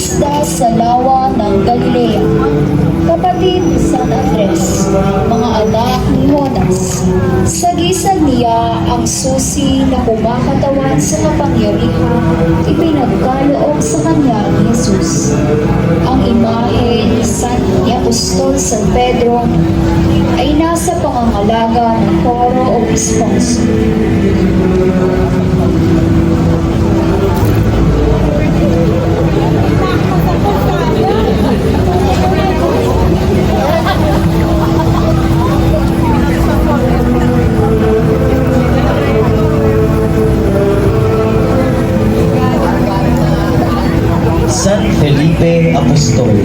mangingisda sa lawa ng Galilea, kapatid ni San Andres, mga anak ni Jonas. Sagisag niya ang susi na kumakatawan sa kapangyarihan, ipinagkaloob sa kanya ni Jesus. Ang imahe ni Apostol San Pedro ay nasa pangangalaga ng Coro o Esponso. San Felipe Apostol.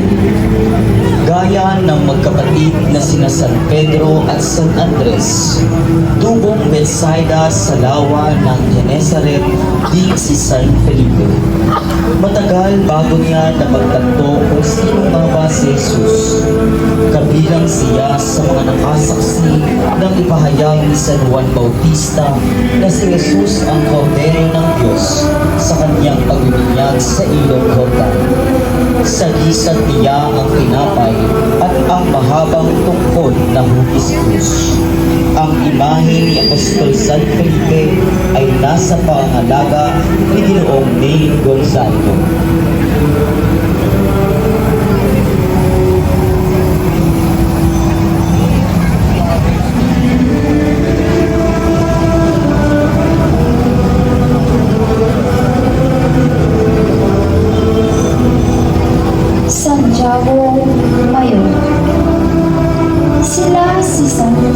Gaya ng magkapatid na sina San Pedro at San Andres, tubong Betsaida sa lawa ng Genesaret din si San Felipe. Matagal bago niya napagtanto kung sino nga ba si Jesus. Kabilang siya sa mga nakasaksi ng ipahayag ni San Juan Bautista na si Jesus ang Kordero ng Diyos sa kanyang pagbibinyag sa ilog Jordan. Sagisag niya ang tinapay at ang mahabang tungkol na hugis krus. Ang imahe ni Apostol San Felipe ay nasa pangalaga ni Ginoong Neil Gonzalo. Santiago Mayor.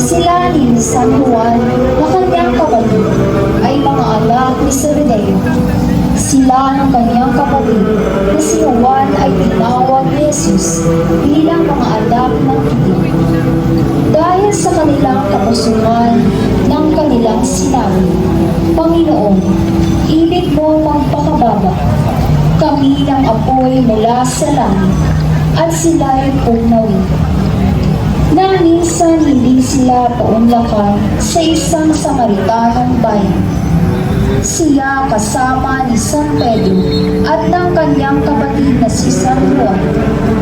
Sila ni San Juan na kanyang kapatid ay mga anak ni Zebedeo. Sila ng kanyang kapatid na si Juan ay tinawag ni Jesus bilang mga anak ng Titig. Dahil sa kanilang kapusungan ng kanilang sinabi, Panginoon, ibig mo magpakababa kami ng apoy mula sa langit, at sila'y pumawi. Na minsan hindi sila paunlakan sa isang Samaritanong bayan. Siya kasama ni San Pedro at ng kanyang kapatid na si San Juan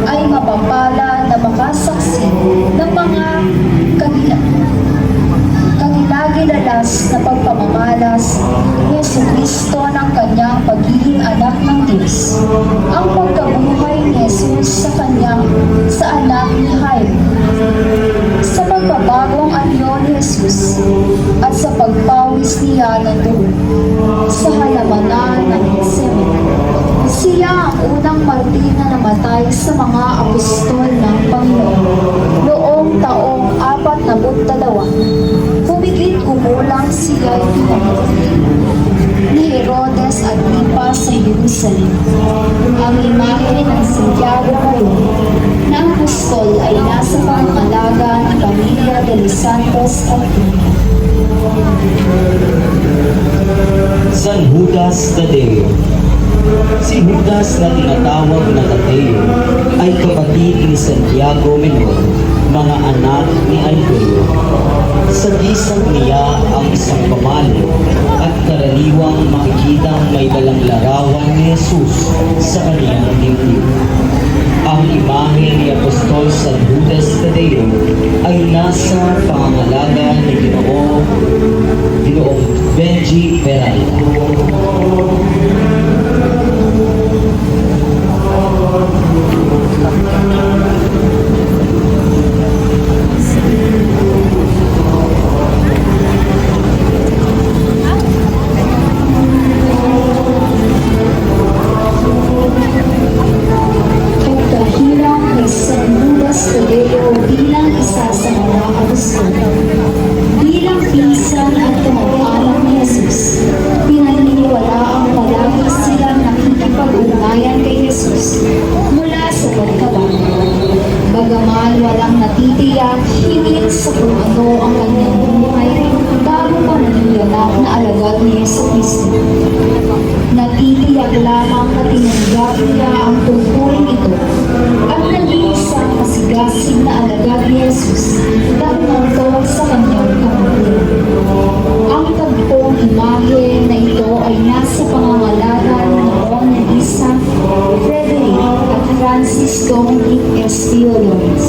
ay mapapala na makasaksi ng mga kanilagilalas na pagpamamalas ni Jesucristo ng kanyang pagiging anak ng Diyos, ang pagkabuhay ni Jesus sa anak ni Jairo, sa pagbabagong anyo ni Jesus at sa pagpawis niya ng dugo sa halamanan ng Gethsemane. Siya ang unang martir na namatay sa mga apostol ng Panginoon noong taong 42. Humigit kumulang siya ay pinamatay ni Herodes at Lipa sa Jerusalem. Ang imahe ng Santiago Mayor na apostol ay nasa pangangalaga ng pamilya de los Santos at Tuna. San Judas Tadeo. Si Judas na tinatawag na Tadeo ay kapatid ni Santiago Menor, mga anak ni Alfeo. Sagisag niya ang isang pamalo at karaniwang makikitang may dalang larawan ni Jesus sa kaniyang dibdib. Ang imahe ni Apostol San Judas Tadeo ay nasa pangangalaga ni Ginoong Benji Peralta. Bilang pinsan at kamag-anak ni Jesus, pinaniniwalaang palagi silang nakikipag-ugnayan kay Jesus mula sa pagkabata. Bagaman walang natitiyak higit sa kung ano ang kanyang buhay bago pa nangyayalak na alagad ni Jesucristo. Natitiyak lamang na tinanggap niya ang tungkulin ito at naging isang masigasig na alagad ni Jesus dahil nangtong sa kanyang kamatayan. Ang tagpong imahe na ito ay nasa pangangalaga noon ni Isang Frederick Dominic S. Theodores.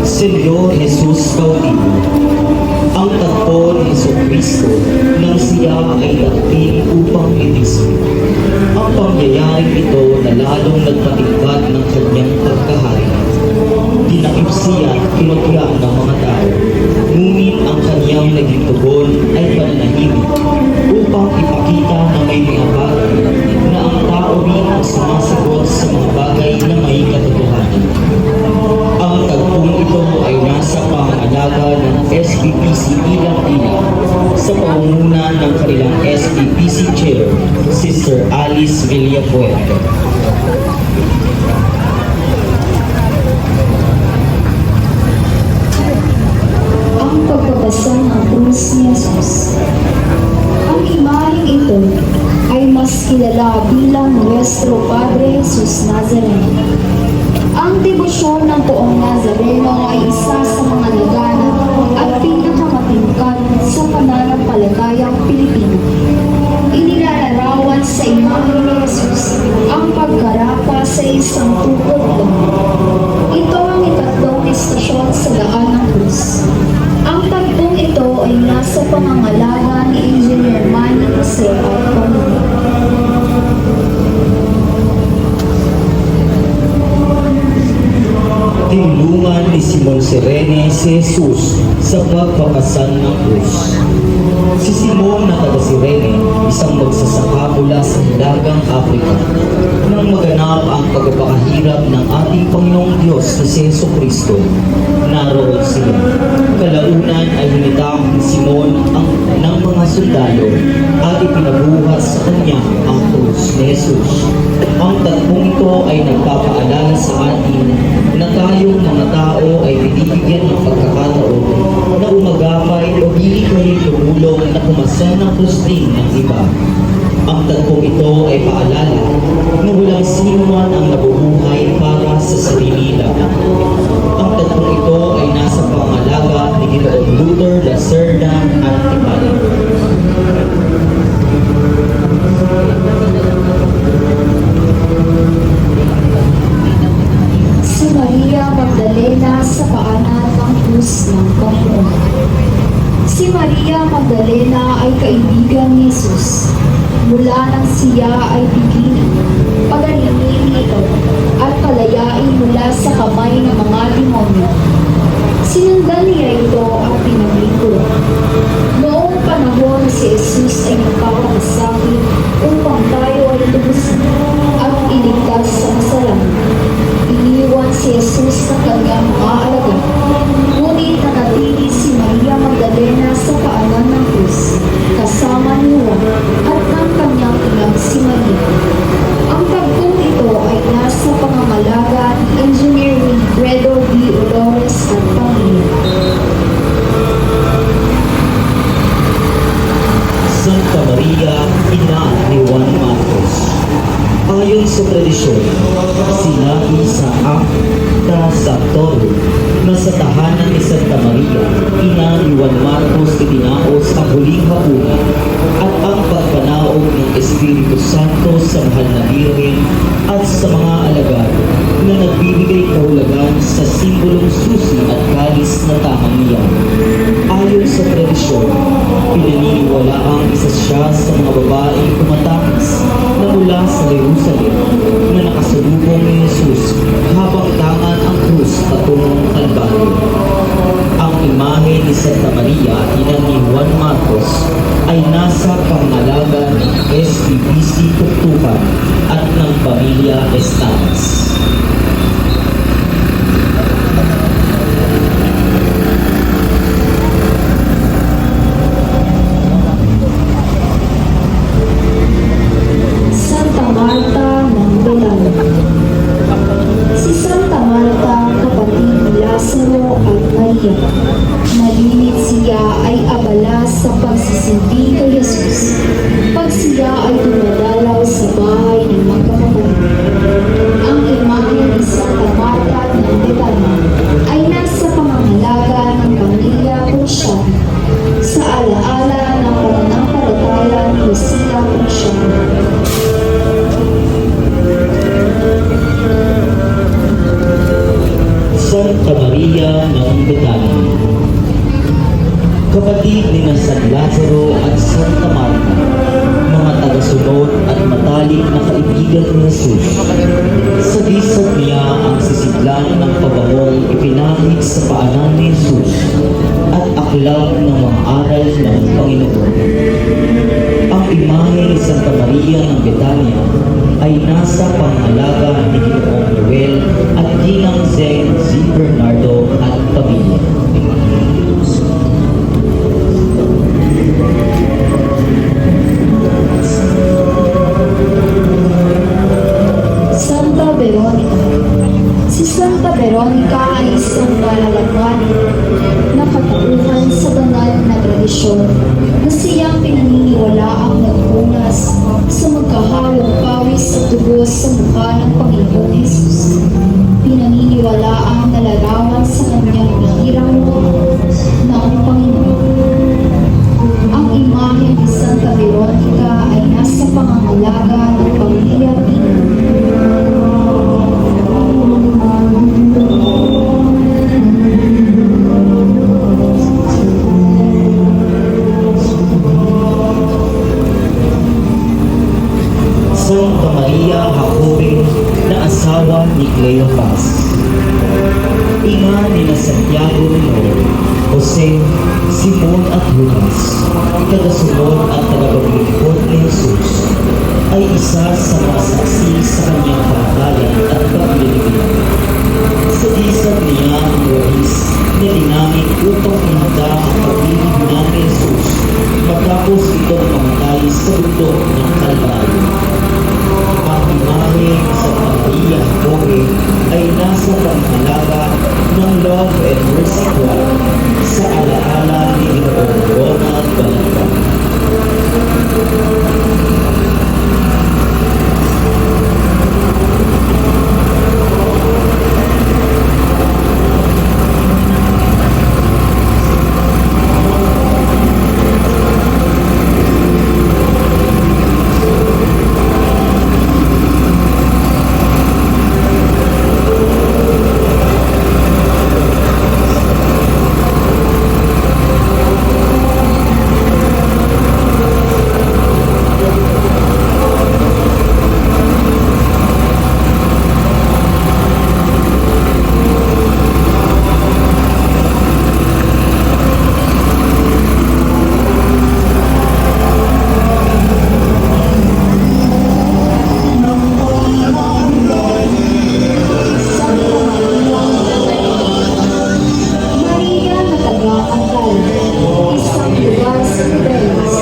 Senyor Jesus Caudillo, ang tagpo ni Jesucristo nang siya ay dating upang itisip. Ang pangyayaring ito na lalong nagpatingkad ng kanyang pagkahari. Dinakip siya at kinutya ng mga tao, ngunit ang kanyang naging tugon ay pananahimik upang ipakita na may nihabag na ang tao rin ang sumasagot sa mga bagay na may katotohanan. Ang tagpong ito ay nasa pangalaga ng SBPC Ilang-Ilang sa pangunguna ng kanilang SBPC Chair, Sister Alice Villapuerte. Ang pagbabasa ng krus ni Jesus. Ang imaheng ito ay mas kilala bilang Nuestro Padre Jesus Nazareno. Ang debosyon ng Poong Nazareno ay isa sa mga laganap at pinakamatingkad sa pananampalatayang Pilipino. Inilalarawan sa imahe ni Jesus ang pagkarapa sa isang tukod. Ito ang ikatlong istasyon sa daan ng krus. Ang tagpong ito ay nasa pangangalaga ni Engineer Manny Jose at pamilya. Tinulungan ni Simon Sirene si Jesus sa pagpapasal ng krus. Si Simon na taga Sirene, isang magsasaka mula sa Hilagang Afrika. Nang maganap ang pagpapakahirap ng ating Panginoong Diyos na si Jesucristo, naroon siya. Kalaunan ay hinitang ni Simon ng mga sundalo at ipinabuhat sa kanya ang krus ni Jesus. Ang tagpong ito ay nagpapaalala sa atin na tayong mga tao ay binibigyan ng pagkakataon na umagapay o hilikay tumulong na kumasa ng krusting ng iba. Ang tagpong ito ay paalala na walang sino man ang nabubuhay para sa sarili lang. Ang tagpong ito ay nasa pangalaga ni Ginoong Luther Lacerda Antipani. Si Maria Magdalena sa paanan ng krus ng Panginoon. Si Maria Magdalena ay kaibigan ni Jesus. Mula nang siya ay pigilan, pagalingin ito, at palayain mula sa kamay ng mga demonyo. Sinundan niya ito at pinaglingkuran. Noong panahon si Jesus ay nagpapakasakit upang tayo ay lubusin at iligtas sa kasalanan. Iniwan si Jesus sa kanyang mga alagad. Ngunit nanatili si Maria Magdalena sa paanan ng krus, kasama ni Juan at ng kanyang inang si Maria. Ang tagpong ito ay nasa pangangalaga ni Engineer Wilfredo D. Olores at pamilya. Santa Maria, ina ni Juan Marcos. Ayon sa tradisyon, sinabi sa Acta Sanctorum na sa tahanan ni Santa Maria, ina ni Juan Marcos itinaos ang huling hapunan at ang pagpanaog ng Espiritu Santo sa mahal na Birhen at sa mga alagad na nagbibigay kahulugan sa simbolong susi at kalis na tamang niyan. Ayon sa tradisyon, pinaniniwala ang isa siya sa mga babaeng tumatakis na mula sa Jerusalem na nakasalubong ni Jesus habang tangan ang krus patungong Kalbaryo. Ang imahe ni Santa Maria, ina ni Juan Marcos, ay nasa pangalaga ng SBPC Tuktukan at ng pamilya Estanes. Santa Marta ng Belalo. Si Santa Marta, kapatid ni Lazaro at Maria. Malimit siya ay abala sa pagsisilbi kay Jesus pag siya ay dumadalaw sa bahay ng magkakapatid. Ang imahe ni Santa Marta ng Belalo ay nasa pangangalaga ng pamilya Punsyan sa alaala ng pananampalataya ni Lucia Punsyan. Santa Maria ng Betania, kapatid ni na San Lazaro at Santa Marta, mga tagasunod at matalik na kaibigan ni Jesus. Sa disat niya ang sisidlan ng pabangong ipinahid sa paanan ni Jesus at aklam ng mga aral ng Panginoon. Ang imahe ni Santa Maria ng Betania ay nasa pangalaga ni Ginoong Noel at Ginang Zeng Z. Bernardo at pamilya. Santa Veronica. Si Santa Veronica ay isang malalagwan na katauhan sa banal na tradisyon na siyang pinaniniwalaang nagpunas sa magkahawang pawis at dugo sa mukha ng Panginoong Jesus. Pinaniniwalaang nalarawan sa kanyang bihirang na ang Panginoon. Ang imahe ni Santa Veronica ay nasa pangangalaga ng pamilya Pino. Santa Maria Jacobe na asawa ni Cleopas, ina ni na Santiago Nino, Jose, Simon at Judas, tagasunod at tagapaglingkod ni Jesus, ay isa sa mga saksi sa kanyang pangalan at paglilingkod. Sa disat niya ang buwis na dinamit upang ihanda ang pag-ibig ni Jesus matapos itong mamatay sa bundok ng Kalbaryo. Ang imahe sa Maria Jacobe ay nasa pangalaga ng Love and Mercy Choir sa alaala ni Ginoong Ronald Balagta. Maria na taga-Angkal, isang lugar sa Fidelis,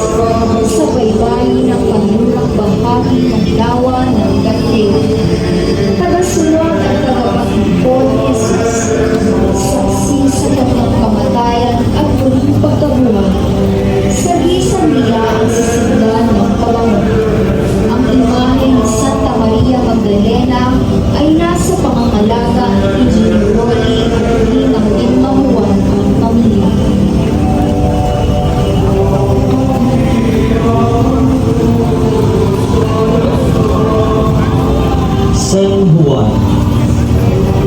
sa baybayin ng panulak bahagi ng lawa ng Galilea. Tagasunod at tagapaglingkod ni Jesus, saksi sa kanyang kamatayan at muling pagkabuhay. Sa gisang niya ang sisimula ng pabango. Ang imahe ni Santa Maria Magdalena ay nasa pangangalaga ni Giniroli at Ginang Mahuan ang pamilya. San Juan,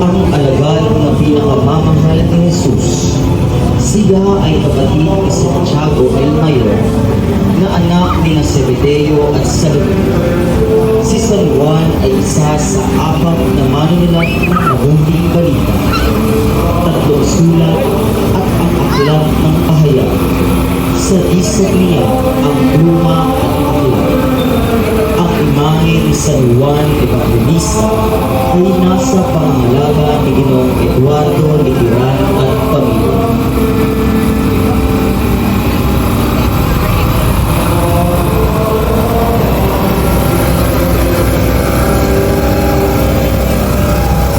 ang alagad na pinakamamahal ni Jesus. Siya ay kapatid ni Santiago el Mayor na anak ni Zebedeo at Salome. Si San Juan ay isa sa apat na manunulat ng mabuting balita, tatlong sulat at ang aklat ng pahayag. Sa isip niya ang luma at aklat. Ang imahe ni San Juan Evangelista ay nasa pangangalaga ni Ginoong Eduardo Liguran at pamilya.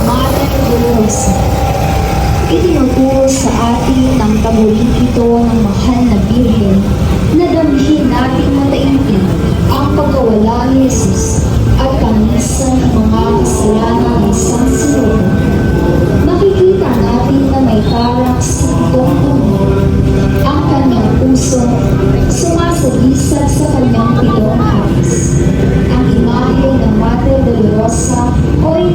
Mother Dolorosa, itinuturo sa atin ang taguling ito ng mahal na Birhen na damhin natin mataimtim ang pagkawala ni Jesus at pamisan ng mga kasalanan ng isang sinuno. Makikita natin na may tarak sa itong puno. Ang kanyang puso sumasagisag sa kanyang pitong hapis. Ang imahe ng Rosa, Coy